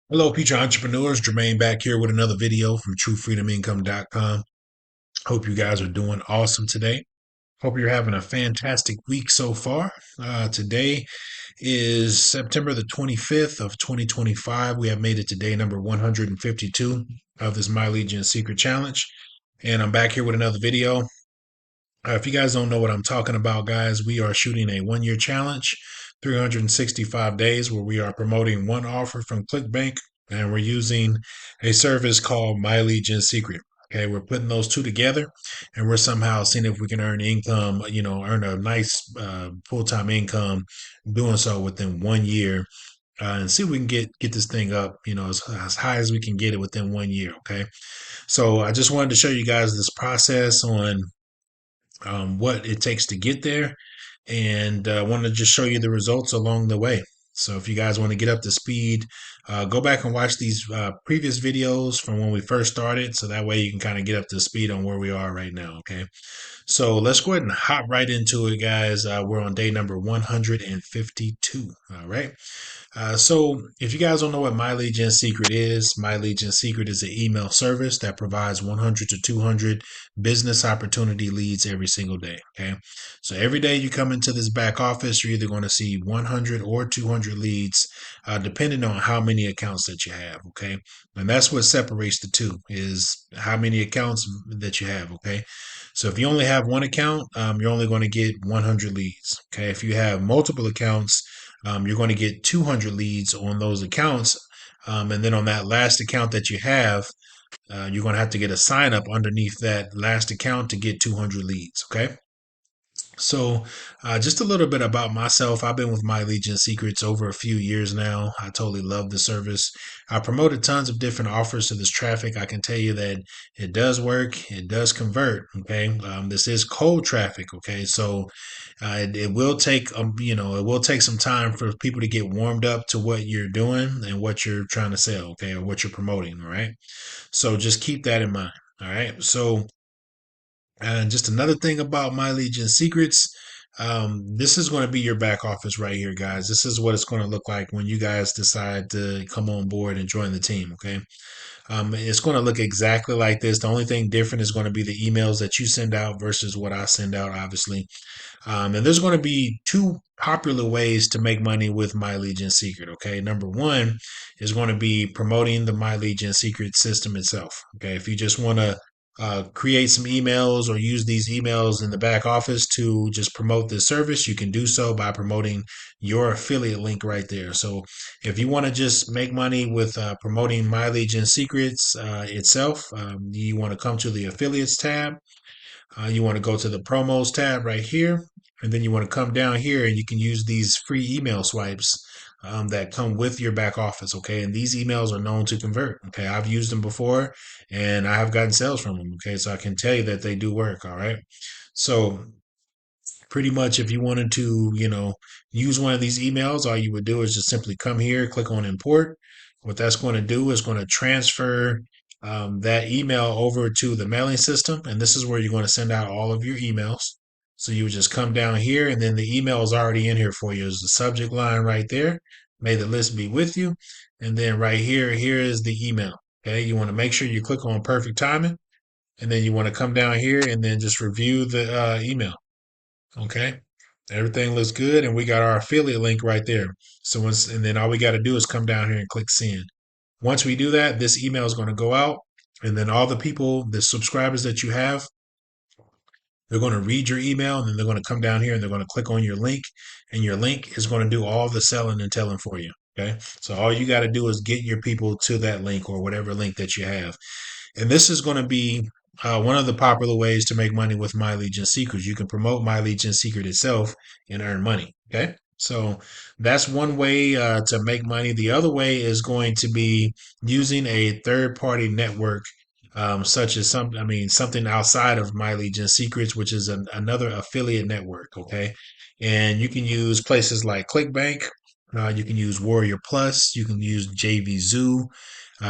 Hello, future entrepreneurs. Jermaine back here with another video from TrueFreedomIncome.com. Hope you guys are doing awesome today. Hope you're having a fantastic week so far. Today is September the 25th of 2025. We have made it to day number 152 of this My Legion Secret Challenge. And I'm back here with another video. If you guys don't know what I'm talking about, guys, we are shooting a 1 year challenge, 365 days, where we are promoting one offer from ClickBank, and we're using a service called My Legion Secret. Okay, we're putting those two together, and we're somehow seeing if we can earn income, earn a nice full-time income doing so within 1 year, and see if we can get this thing up, as high as we can get it within 1 year. Okay, so I just wanted to show you guys this process on what it takes to get there, and I want to just show you the results along the way. So if you guys want to get up to speed, go back and watch these previous videos from when we first started, so that way you can kind of get up to speed on where we are right now. Okay, so let's go ahead and hop right into it, guys. We're on day number 152. All right. So if you guys don't know what My Legion Secret is, My Legion Secret is an email service that provides 100 to 200 business opportunity leads every single day. Okay. So every day you come into this back office, you're either going to see 100 or 200 leads, depending on how many accounts that you have. Okay. And that's what separates the two, is how many accounts that you have. Okay. So if you only have one account, you're only going to get 100 leads. Okay. If you have multiple accounts, you're going to get 200 leads on those accounts. And then on that last account that you have, you're going to have to get a sign up underneath that last account to get 200 leads. Okay. So, just a little bit about myself. I've been with My Legion Secrets over a few years now. I totally love the service. I promoted tons of different offers to this traffic. I can tell you that it does work. It does convert. Okay. This is cold traffic. Okay. So, it will take, it will take some time for people to get warmed up to what you're doing and what you're trying to sell. Okay. Or what you're promoting. All right. So just keep that in mind. All right. So, and just another thing about My Legion Secrets, this is going to be your back office right here, guys. This is what it's going to look like when you guys decide to come on board and join the team. Okay. It's going to look exactly like this. The only thing different is going to be the emails that you send out versus what I send out, obviously. And there's going to be two popular ways to make money with My Legion Secret. Okay. Number one is going to be promoting the My Legion Secret system itself. Okay. If you just want to create some emails or use these emails in the back office to just promote this service, you can do so by promoting your affiliate link right there. So if you want to just make money with promoting My Legion Secrets itself, you want to come to the affiliates tab. You want to go to the promos tab right here, and then you want to come down here and you can use these free email swipes that come with your back office. Okay. And these emails are known to convert. Okay. I've used them before and I have gotten sales from them. Okay. So I can tell you that they do work. All right. So pretty much if you wanted to, use one of these emails, all you would do is just simply come here, click on import. What that's going to do is going to transfer that email over to the mailing system. And this is where you're going to send out all of your emails. So you would just come down here and then the email is already in here for you. There's the subject line right there. May the list be with you. And then right here, here is the email. Okay. You want to make sure you click on perfect timing. And then you want to come down here and then just review the email. Okay. Everything looks good. And we got our affiliate link right there. So and then all we got to do is come down here and click send. Once we do that, this email is going to go out. And then all the people, the subscribers that you have, they're going to read your email and then they're going to come down here and they're going to click on your link. And your link is going to do all the selling and telling for you. Okay. So all you got to do is get your people to that link or whatever link that you have. And this is going to be one of the popular ways to make money with My Legion Secrets. You can promote My Legion Secret itself and earn money. Okay. So that's one way to make money. The other way is going to be using a third party network, such as something outside of My Legion Secrets, which is another affiliate network. Okay. And you can use places like ClickBank. You can use Warrior Plus. You can use JV Zoo.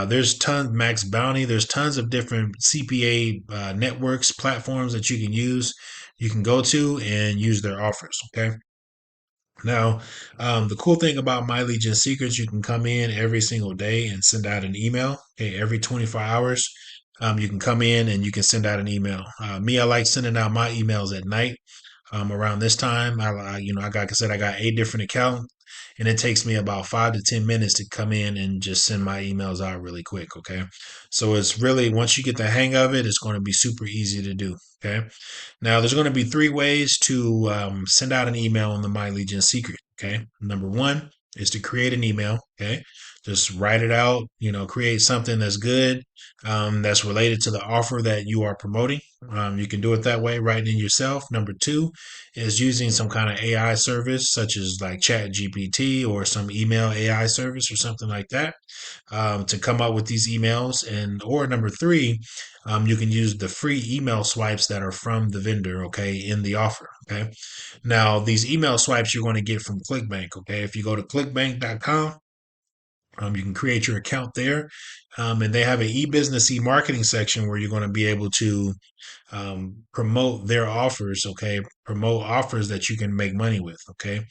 There's tons, Max Bounty. There's tons of different CPA networks, platforms that you can use. You can go to and use their offers. Okay. Now, the cool thing about My Legion Secrets, you can come in every single day and send out an email. Okay, every 24 hours, you can come in and you can send out an email. Me, I like sending out my emails at night. Around this time, like I said, I got 8 different accounts, and it takes me about 5 to 10 minutes to come in and just send my emails out really quick. Okay, so it's really once you get the hang of it, it's going to be super easy to do. Okay. Now, there's going to be 3 ways to send out an email on the My Legion secret. Okay. Number one is to create an email. Okay. Just write it out, create something that's good, that's related to the offer that you are promoting. You can do it that way, writing in yourself. Number two is using some kind of AI service, such as like Chat GPT or some email AI service or something like that, to come up with these emails. Or number three, you can use the free email swipes that are from the vendor, okay, in the offer, okay. Now, these email swipes you're going to get from ClickBank, okay. If you go to clickbank.com, you can create your account there, and they have an e-business e-marketing section where you're going to be able to promote their offers, okay? Promote offers that you can make money with, okay?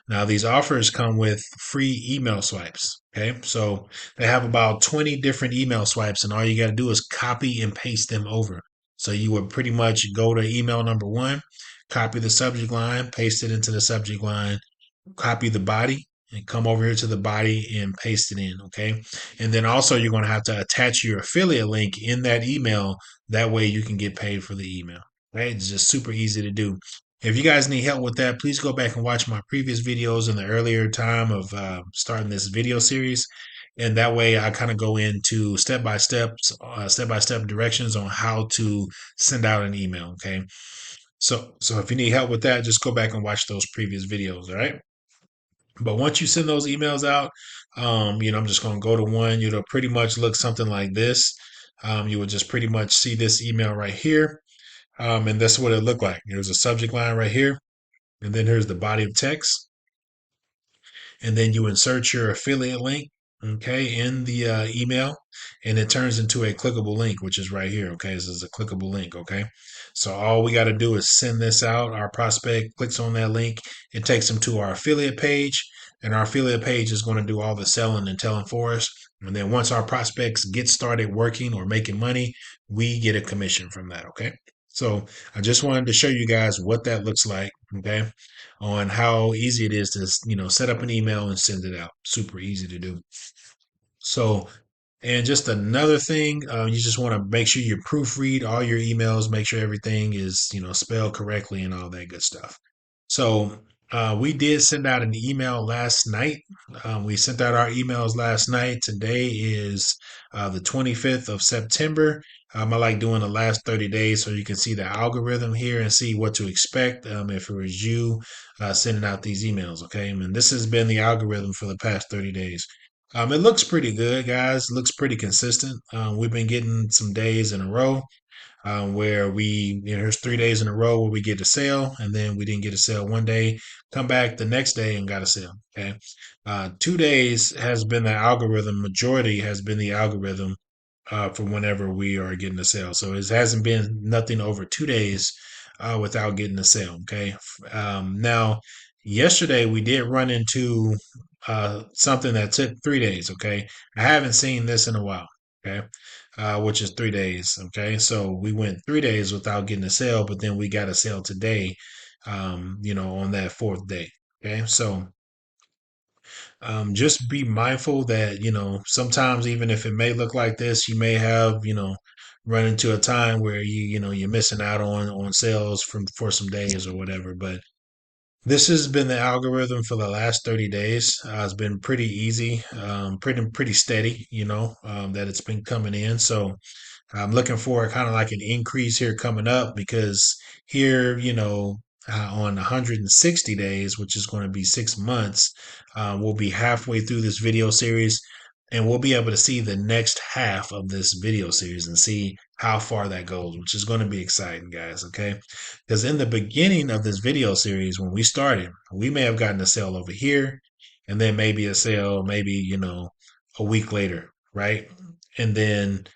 Now, these offers come with free email swipes, okay? So they have about 20 different email swipes, and all you got to do is copy and paste them over. So you would pretty much go to email number one, copy the subject line, paste it into the subject line, copy the body, and come over here to the body and paste it in. Okay. And then also you're going to have to attach your affiliate link in that email. That way you can get paid for the email. Right. It's just super easy to do. If you guys need help with that, please go back and watch my previous videos in the earlier time of starting this video series. And that way I kind of go into step by step directions on how to send out an email. Okay. So if you need help with that, just go back and watch those previous videos. All right. But once you send those emails out, I'm just going to go to one. Pretty much look something like this. You would just pretty much see this email right here. And that's what it looked like. There's a subject line right here. And then here's the body of text, and then you insert your affiliate link, okay, in the email, and it turns into a clickable link, which is right here. Okay, this is a clickable link. Okay, so all we got to do is send this out. Our prospect clicks on that link, it takes them to our affiliate page, and our affiliate page is going to do all the selling and telling for us. And then once our prospects get started working or making money, we get a commission from that. Okay, so I just wanted to show you guys what that looks like. Okay, on how easy it is to set up an email and send it out. Super easy to do. So, and just another thing, you just want to make sure you proofread all your emails, make sure everything is spelled correctly and all that good stuff. So we did send out an email last night. We sent out our emails last night. Today is the 25th of September. I like doing the last 30 days so you can see the algorithm here and see what to expect if it was you sending out these emails. Okay. And this has been the algorithm for the past 30 days. It looks pretty good, guys. It looks pretty consistent. We've been getting some days in a row where there's 3 days in a row where we get a sale, and then we didn't get a sale one day, come back the next day and got a sale. Okay. 2 days has been the algorithm, majority has been the algorithm for whenever we are getting a sale. So it hasn't been nothing over 2 days without getting a sale. Okay. Now, yesterday we did run into something that took 3 days. Okay. I haven't seen this in a while. Okay. Which is 3 days. Okay. So we went 3 days without getting a sale, but then we got a sale today, on that fourth day. Okay. So just be mindful that, sometimes even if it may look like this, you may have, run into a time where you're missing out on sales for some days or whatever. But this has been the algorithm for the last 30 days. It's been pretty easy, pretty steady, that it's been coming in. So I'm looking for kind of like an increase here coming up because here, on 160 days, which is going to be 6 months, we'll be halfway through this video series, and we'll be able to see the next half of this video series and see how far that goes, which is going to be exciting, guys. Okay. Because in the beginning of this video series, when we started, we may have gotten a sale over here and then maybe a sale, maybe, a week later. Right. And then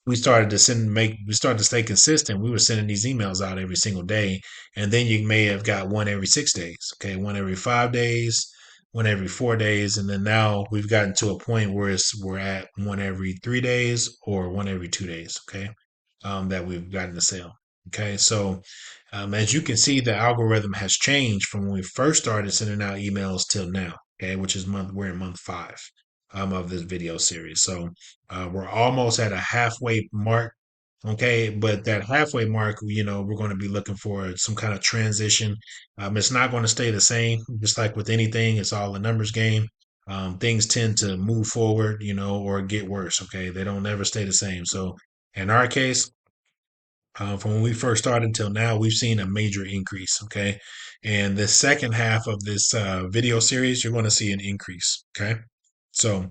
we started to stay consistent. We were sending these emails out every single day, and then you may have got one every 6 days, okay, one every 5 days, one every 4 days, and then now we've gotten to a point where we're at one every 3 days or one every 2 days, okay, that we've gotten to sale. Okay, so as you can see, the algorithm has changed from when we first started sending out emails till now. Okay, which is we're in month 5 of this video series. So we're almost at a halfway mark. Okay, but that halfway mark, we're going to be looking for some kind of transition. It's not going to stay the same, just like with anything. It's all a numbers game. Things tend to move forward, or get worse. Okay, they don't never stay the same. So in our case, from when we first started until now, we've seen a major increase. Okay. And the second half of this video series, you're going to see an increase. Okay. So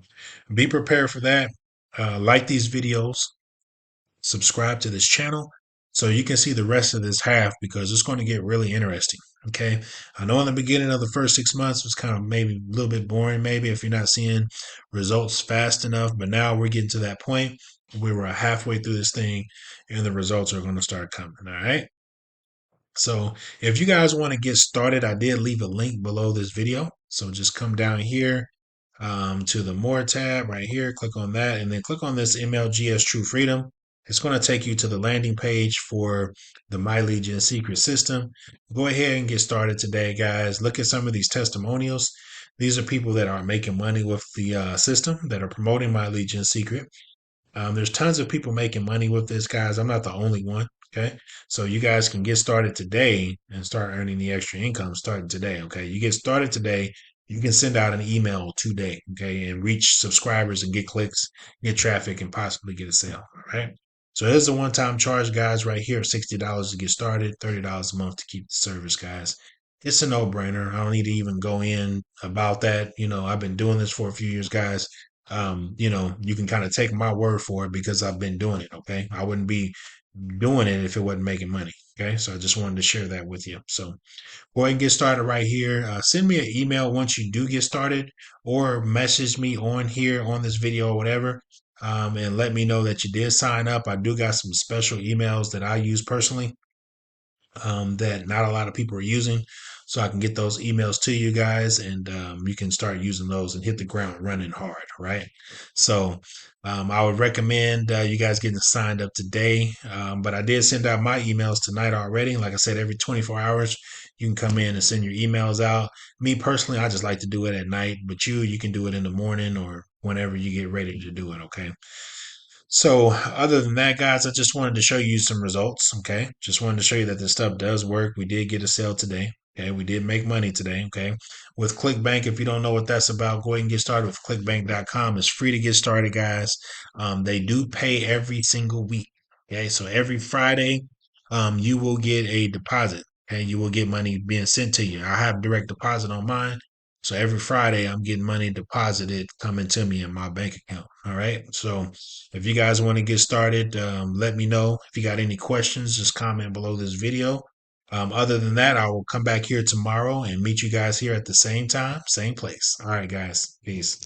be prepared for that. Like these videos, subscribe to this channel so you can see the rest of this half because it's going to get really interesting. Okay. I know in the beginning of the first 6 months was kind of maybe a little bit boring, maybe if you're not seeing results fast enough, but now we're getting to that point where we're halfway through this thing and the results are going to start coming. All right. So if you guys want to get started, I did leave a link below this video. So just come down here to the More tab right here, click on that, and then click on this MLGS True Freedom. It's going to take you to the landing page for the My Legion secret system. Go ahead and get started today, guys. Look at some of these testimonials. These are people that are making money with the system that are promoting My Legion secret. There's tons of people making money with this, guys. I'm not the only one. Okay. So you guys can get started today and start earning the extra income starting today. Okay. You get started today. You can send out an email today. Okay. And reach subscribers and get clicks, get traffic, and possibly get a sale. All right. So there's a one-time charge, guys, right here, $60 to get started, $30 a month to keep the service, guys. It's a no-brainer. I don't need to even go in about that. I've been doing this for a few years, guys. You can kind of take my word for it because I've been doing it. Okay. I wouldn't be doing it if it wasn't making money. Okay. So I just wanted to share that with you. So go ahead and get started right here. Send me an email once you do get started or message me on here on this video or whatever. And let me know that you did sign up. I do got some special emails that I use personally that not a lot of people are using. So I can get those emails to you guys and you can start using those and hit the ground running hard, right? So I would recommend you guys getting signed up today. But I did send out my emails tonight already. Like I said, every 24 hours, you can come in and send your emails out. Me personally, I just like to do it at night, but you can do it in the morning or whenever you get ready to do it, okay? So, other than that, guys, I just wanted to show you some results. Okay. Just wanted to show you that this stuff does work. We did get a sale today. Okay. We did make money today. Okay. With ClickBank, if you don't know what that's about, go ahead and get started with clickbank.com. It's free to get started, guys. They do pay every single week. Okay. So, every Friday, you will get a deposit. Okay. You will get money being sent to you. I have direct deposit on mine. So every Friday, I'm getting money deposited coming to me in my bank account. All right. So if you guys want to get started, let me know. If you got any questions, just comment below this video. Other than that, I will come back here tomorrow and meet you guys here at the same time, same place. All right, guys. Peace.